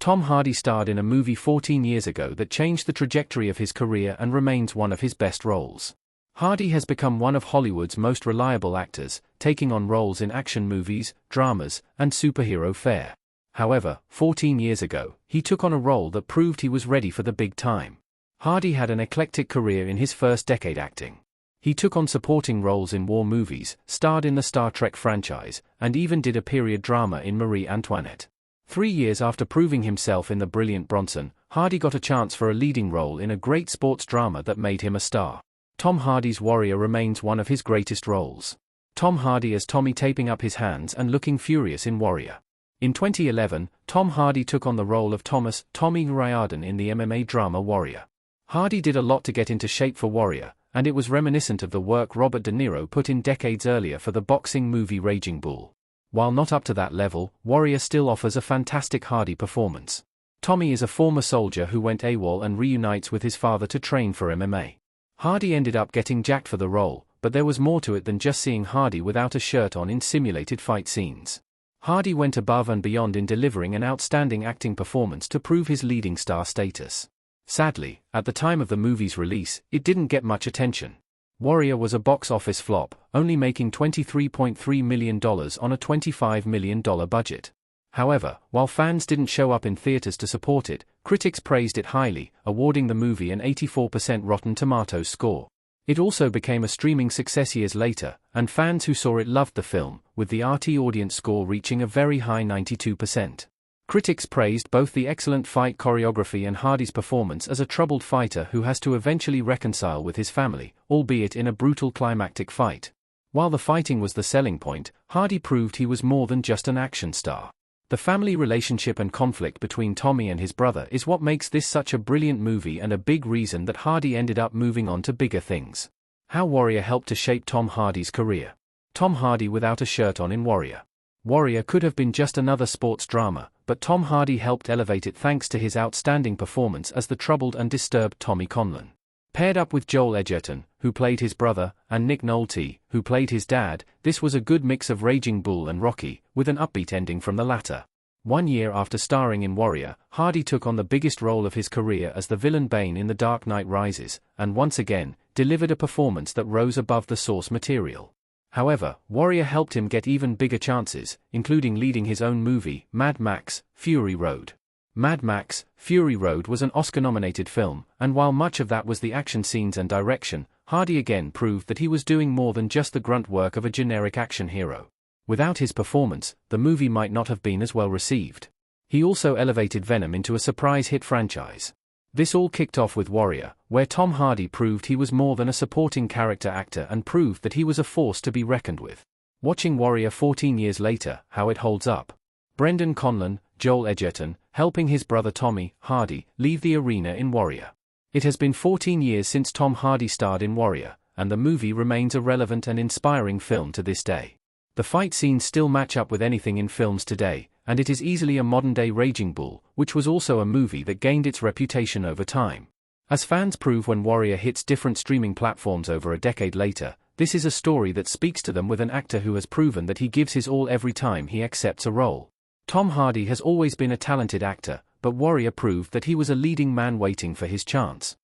Tom Hardy starred in a movie 14 years ago that changed the trajectory of his career and remains one of his best roles. Hardy has become one of Hollywood's most reliable actors, taking on roles in action movies, dramas, and superhero fare. However, 14 years ago, he took on a role that proved he was ready for the big time. Hardy had an eclectic career in his first decade acting. He took on supporting roles in war movies, starred in the Star Trek franchise, and even did a period drama in Marie Antoinette. 3 years after proving himself in The Brilliant Bronson, Hardy got a chance for a leading role in a great sports drama that made him a star. Tom Hardy's Warrior remains one of his greatest roles. Tom Hardy as Tommy taping up his hands and looking furious in Warrior. In 2011, Tom Hardy took on the role of Thomas "Tommy" Riordan in the MMA drama Warrior. Hardy did a lot to get into shape for Warrior, and it was reminiscent of the work Robert De Niro put in decades earlier for the boxing movie Raging Bull. While not up to that level, Warrior still offers a fantastic Hardy performance. Tommy is a former soldier who went AWOL and reunites with his father to train for MMA. Hardy ended up getting jacked for the role, but there was more to it than just seeing Hardy without a shirt on in simulated fight scenes. Hardy went above and beyond in delivering an outstanding acting performance to prove his leading star status. Sadly, at the time of the movie's release, it didn't get much attention. Warrior was a box office flop, only making $23.3 million on a $25 million budget. However, while fans didn't show up in theaters to support it, critics praised it highly, awarding the movie an 84% Rotten Tomatoes score. It also became a streaming success years later, and fans who saw it loved the film, with the RT audience score reaching a very high 92%. Critics praised both the excellent fight choreography and Hardy's performance as a troubled fighter who has to eventually reconcile with his family, albeit in a brutal climactic fight. While the fighting was the selling point, Hardy proved he was more than just an action star. The family relationship and conflict between Tommy and his brother is what makes this such a brilliant movie and a big reason that Hardy ended up moving on to bigger things. How Warrior helped to shape Tom Hardy's career. Tom Hardy without a shirt on in Warrior. Warrior could have been just another sports drama, but Tom Hardy helped elevate it thanks to his outstanding performance as the troubled and disturbed Tommy Conlon. Paired up with Joel Edgerton, who played his brother, and Nick Nolte, who played his dad, this was a good mix of Raging Bull and Rocky, with an upbeat ending from the latter. 1 year after starring in Warrior, Hardy took on the biggest role of his career as the villain Bane in The Dark Knight Rises, and once again, delivered a performance that rose above the source material. However, Warrior helped him get even bigger chances, including leading his own movie, Mad Max: Fury Road. Mad Max: Fury Road was an Oscar-nominated film, and while much of that was the action scenes and direction, Hardy again proved that he was doing more than just the grunt work of a generic action hero. Without his performance, the movie might not have been as well received. He also elevated Venom into a surprise hit franchise. This all kicked off with Warrior, where Tom Hardy proved he was more than a supporting character actor and proved that he was a force to be reckoned with. Watching Warrior 14 years later, how it holds up. Brendan Conlon, Joel Edgerton, helping his brother Tommy Hardy leave the arena in Warrior. It has been 14 years since Tom Hardy starred in Warrior, and the movie remains a relevant and inspiring film to this day. The fight scenes still match up with anything in films today, and it is easily a modern-day Raging Bull, which was also a movie that gained its reputation over time. As fans prove when Warrior hits different streaming platforms over a decade later, this is a story that speaks to them with an actor who has proven that he gives his all every time he accepts a role. Tom Hardy has always been a talented actor, but Warrior proved that he was a leading man waiting for his chance.